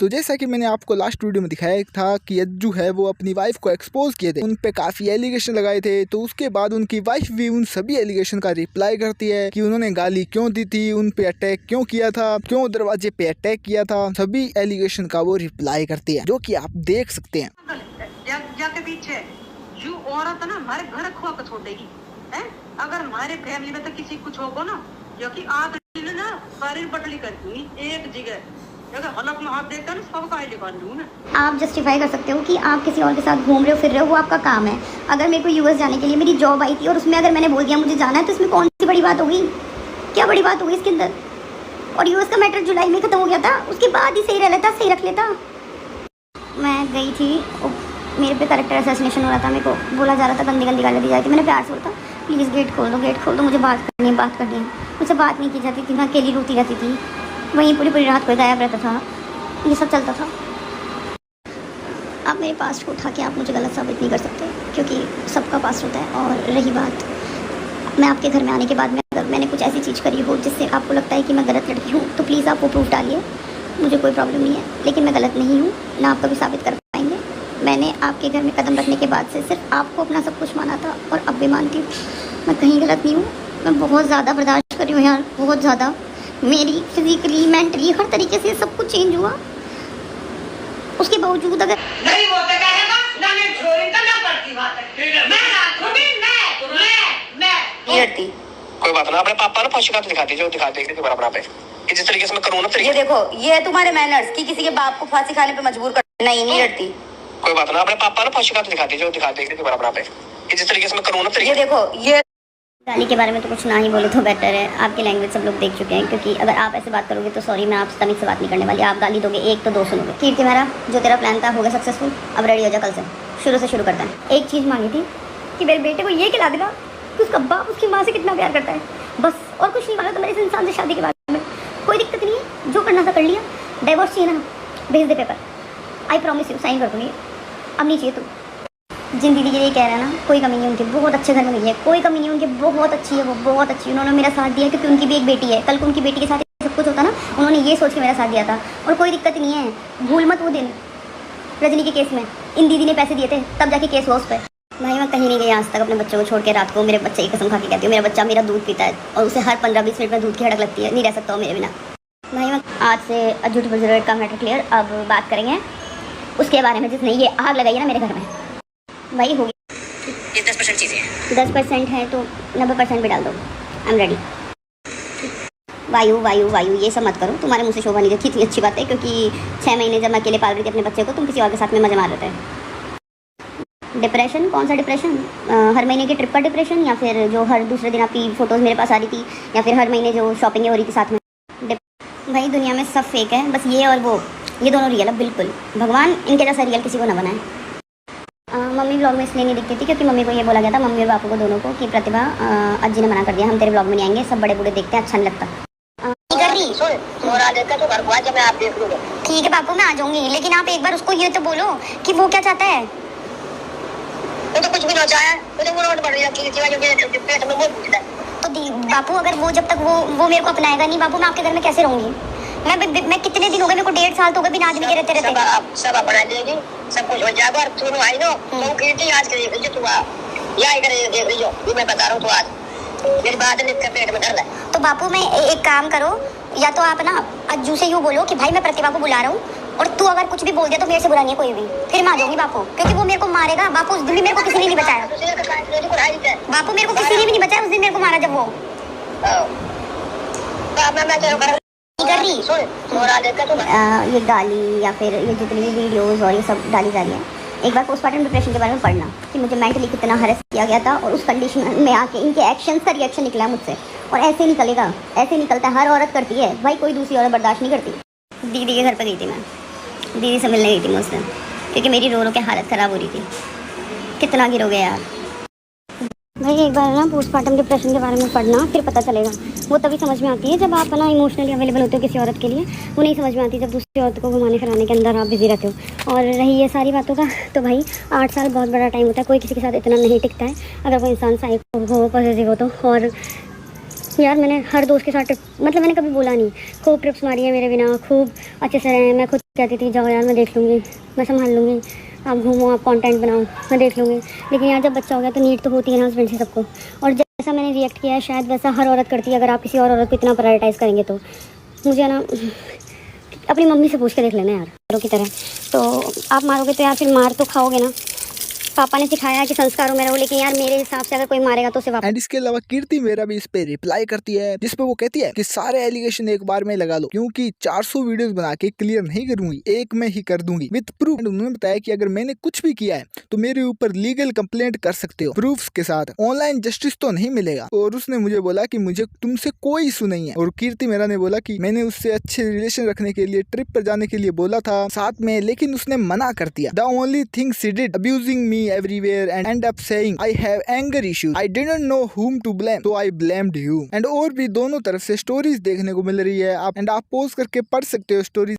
तो जैसा कि मैंने आपको लास्ट वीडियो में दिखाया था कि अज्जू है वो अपनी वाइफ को एक्सपोज किए थे, उन पे काफी एलिगेशन लगाए थे। तो उसके बाद उनकी वाइफ भी उन सभी एलिगेशन का रिप्लाई करती है कि उन्होंने गाली क्यों दी थी, उन पे अटैक क्यों किया था, क्यों दरवाजे पे अटैक किया था, सभी एलिगेशन का वो रिप्लाई करती है, जो कि आप देख सकते हैं। जाके पीछे जो औरत ना हमारे घर खो के छोड़ेगी है, अगर हमारे फैमिली में तो किसी कुछ होगा ना, क्योंकि आप ना सारी बटली कर दूंगी एक जगह, अगर हलक में हाथ देकर ना सबका आई निकाल दूंगा। आप जस्टिफाई कर सकते हो कि आप किसी और के साथ घूम रहे हो फिर रहे हो, वो आपका काम है। अगर मेरे को यूएस जाने के लिए मेरी जॉब आई थी और उसमें अगर मैंने बोल दिया मुझे जाना है, तो इसमें कौन सी बड़ी बात होगी? क्या बड़ी बात होगी इसके अंदर? और यूएस का मैटर जुलाई में ख़त्म हो गया था, उसके बाद ही सही रह लेता, सही रख लेता। मैं गई थी, मेरे पे करेक्टर असैसिनेशन हो रहा था, मेरे को बोला जा रहा था, गंदी गंदी गाली दी जाती। मैंने प्यार से बोला था प्लीज़ गेट खोल दो, मुझे बात करनी है। मुझसे बात नहीं की जाती थी, मैं अकेली रोती रहती थी, वहीं पूरी रात कोई गायब रहता था, ये सब चलता था। आप मेरे पास्ट को उठा के आप मुझे गलत साबित नहीं कर सकते, क्योंकि सबका पास्ट होता है। और रही बात, मैं आपके घर में आने के बाद में अगर मैंने कुछ ऐसी चीज़ करी हो जिससे आपको लगता है कि मैं गलत लड़की हूँ, तो प्लीज़ आप वो प्रूफ डालिए, मुझे कोई प्रॉब्लम नहीं है। लेकिन मैं गलत नहीं हूँ, ना आप कभी साबित कर पाएंगे। मैंने आपके घर में कदम रखने के बाद से सिर्फ आपको अपना सब कुछ माना था, और अब भी मानती हूँ। मैं कहीं गलत नहीं हूँ। मैं बहुत ज़्यादा बर्दाश्त कर रही हूँ यार, बहुत ज़्यादा। मेरी फिजिकली, मेंटली, हर तरीके से सब कुछ चेंज हुआ। उसके बावजूद अगर नहीं वो तो कहेगा ना, मैं छोरी का ना पड़ती बात है, मैं राखूंगी, मैं नहीं हटती। कोई बात ना, अपने पापा ना फांसी का तो दिखाती, जो दिखाते हैं कि बराबर पे कि जिस तरीके से मैं करूँ ना तरीके। ये देखो, ये है तुम्हारे मैनर्स कि किसी के बाप को फांसी खाने पे मजबूर कर। नहीं हटती। कोई बात ना, अपने पापा ना फांसी का तो दिखाती, जो दिखाते हैं कि बराबर पे कि जिस तरीके से मैं करूँ ना तरीके। ये देखो, ये गाली के बारे में तो कुछ ना ही बोले तो बेटर है। आपकी लैंग्वेज सब लोग देख चुके हैं, क्योंकि अगर आप ऐसे बात करोगे तो सॉरी, मैं आपसे तमीज़ से बात नहीं करने वाली। आप गाली दोगे एक तो दो सुनोगे। कीर्ति मेरा जो तेरा प्लान था हो गया सक्सेसफुल, अब रेडी हो जा, कल से शुरू करते हैं। एक चीज़ मांगी थी कि मेरे बेटे को ये खिला देना कि उसका बाप उसकी माँ से कितना प्यार करता है, बस। और कुछ नहीं मांगा तो मेरे इस इंसान से शादी के बारे में कोई दिक्कत नहीं है, जो करना था कर लिया। डाइवोर्स चाहिए ना, भेज दे paper, I promise you, sign कर दूँगी। अब नहीं चाहिए तो। जिन दीदी ये कह रहा है ना, कोई कमी नहीं उनकी, बहुत अच्छे घर में गई है, कोई कमी नहीं उनकी, बहुत अच्छी है वो, बहुत अच्छी। उन्होंने मेरा साथ दिया क्योंकि उनकी भी एक बेटी है। कल को उनकी बेटी के साथ सब कुछ होता ना, उन्होंने ये सोच के मेरा साथ दिया था। और कोई दिक्कत नहीं है, भूल मत वो दिन रजनी के केस में इन दीदी ने पैसे दिए थे, तब जाके केस हुआ उस पर। भाई मैं कहीं नहीं गई आज तक अपने बच्चों को छोड़ के। रात को मेरे बच्चे की कसम खा के कहती हूँ, मेरा बच्चा मेरा दूध पीता है और उसे हर 15-20 मिनट में दूध की हड़क लगती है, नहीं रह सकता हूँ मेरे बिना। भाई मैं आज से अज्जू ट्रिपल 0 का मैटर क्लियर। अब बात करेंगे उसके बारे में जिसने ये आग लगाई है ना मेरे घर में। वही होगी 10% चीजें हैं, 10% है तो 90% भी डाल दो। I am ready. वायु ये सब मत करो, तुम्हारे मुँह से शोभा नहीं देखी। इतनी अच्छी बात है, क्योंकि 6 महीने जब मैं अकेले पाल रही थी अपने बच्चे को, तुम किसी और के साथ में मजे मार रहे थे। डिप्रेशन? कौन सा डिप्रेशन? हर महीने की ट्रिप का डिप्रेशन, या फिर जो हर दूसरे दिन आपकी फ़ोटोज़ मेरे पास आ रही थी, या फिर हर महीने जो शॉपिंग हो रही थी साथ में? भाई दुनिया में सब फेक है, बस ये और वो, ये दोनों रियल है बिल्कुल। भगवान इनके जैसा रियल किसी को ना बनाए। मम्मी ब्लॉग में इसलिए नहीं दिखती थी क्योंकि मम्मी को ये बोला गया था, मम्मी और बापू को दोनों को, कि प्रतिभा अज्जी ने मना कर दिया, हम तेरे ब्लॉग में नहीं आएंगे, सब बड़े बूढ़े देखते हैं, अच्छा नहीं लगता। ठीक है बापू, मैं आ जाऊंगी, लेकिन आप एक बार उसको ये तो बोलो कि वो क्या चाहता है। वो तो कुछ भी ना चाहे, तो वो रोड बढ़ रही है कि पेट में बहुत पूछता है। तो बापू अगर वो जब तक वो मेरे को अपनाएगा नहीं, बापू मैं आपके घर में कैसे रहूंगी? मैं कितने दिन हो गए, मेरे को 1.5 साल तो हो गए बिना आदमी के रहते सब अपना लेगी, सब कुछ हो जाएगा। और तुम आई नो तो कीर्ति आज के देख लीजिए, तू या इधर देख लीजिए, ये मैं बता रहा हूँ, तो आज मेरी बात लिख के पेट में डर है। तो बापू मैं एक काम करो, या तो आप ना अज्जू से यूँ बोलो कि भाई मैं प्रतिभा को बुला रहा हूँ, और तू अगर कुछ भी बोल दिया तो मेरे से बुरा नहीं है कोई भी, फिर मैं आ जाऊंगी बापू, क्योंकि वो मेरे को मारेगा। बापू उस दिन भी मेरे को किसी ने नहीं बचाया, बापू मेरे को किसी ने भी नहीं बचाया उस दिन, मेरे को मारा जब वो ये गाली या फिर ये जितनी भी वीडियोस और ये सब डाली जा रही है। एक बार पोस्टमार्टम डिप्रेशन के बारे में पढ़ना कि मुझे मेंटली कितना हरेस किया गया था, और उस कंडीशन में आके इनके एक्शंस का रिएक्शन निकला है मुझसे, और ऐसे निकलेगा, ऐसे निकलता है, हर औरत करती है भाई, कोई दूसरी औरत बर्दाश्त नहीं करती। दीदी के घर पर गई थी मैं, दीदी से मिलने गई थी मुझसे, क्योंकि मेरी रो रो के हालत ख़राब हो रही थी। कितना गिरोगे यार भाई। एक बार ना पोस्टमार्टम डिप्रेशन के बारे में पढ़ना, फिर पता चलेगा। वो तभी समझ में आती है जब आप ना इमोशनली अवेलेबल होते हो किसी औरत के लिए, वो नहीं समझ में आती जब दूसरी औरत को घुमाने फिराने के अंदर आप बिजी रहते हो। और रही ये सारी बातों का, तो भाई 8 साल बहुत बड़ा टाइम होता है, कोई किसी के साथ इतना नहीं टिकता है अगर वो इंसान साइको हो, पॉजिटिव हो तो। और यार मैंने हर दोस्त के साथ मतलब मैंने कभी बोला नहीं, खूब ट्रिप्स मारी है मेरे बिना, खूब अच्छे से रहे। मैं खुद कहती थी जाओ यार मैं देख लूँगी, मैं संभाल लूँगी, आप घूमो, आप कंटेंट बनाओ, मैं देख लूँगी। लेकिन यार जब बच्चा हो गया तो नीड तो होती है ना हस्बैंड से सबको। और जैसा मैंने रिएक्ट किया है शायद वैसा हर औरत करती है, अगर आप किसी और औरत को इतना प्रायोरिटाइज़ करेंगे तो। मुझे ना अपनी मम्मी से पूछ के देख लेना यार की तरह। तो आप मारोगे तो यार फिर मार तो खाओगे ना। पापा ने सिखाया कि संस्कारों में रहो, लेकिन यार मेरे हिसाब से अगर कोई मारेगा तो उसे वापस। एंड इसके अलावा कीर्ति मेरा भी इस पे रिप्लाई करती है, जिसपे वो कहती है कि सारे एलिगेशन एक बार में लगा लो, क्योंकि 400 वीडियोस बना के क्लियर नहीं करूंगी, एक में ही कर दूंगी विद प्रूफ। उन्होंने बताया कि अगर मैंने कुछ भी किया है तो मेरे ऊपर लीगल कंप्लेंट कर सकते हो प्रूफ्स के साथ, ऑनलाइन जस्टिस तो नहीं मिलेगा। और उसने मुझे बोला कि मुझे तुमसे कोई इशू नहीं है। और कीर्ति मेरा ने बोला कि मैंने उससे अच्छे रिलेशन रखने के लिए ट्रिप पर जाने के लिए बोला था साथ में, लेकिन उसने मना कर दिया। The only thing she did abusing me everywhere and end up saying I have anger issues. I didn't know whom to blame, so I blamed you. और भी दोनों तरफ से स्टोरीज देखने को मिल रही है आप, एंड आप पोस्ट करके पढ़ सकते हो स्टोरीज।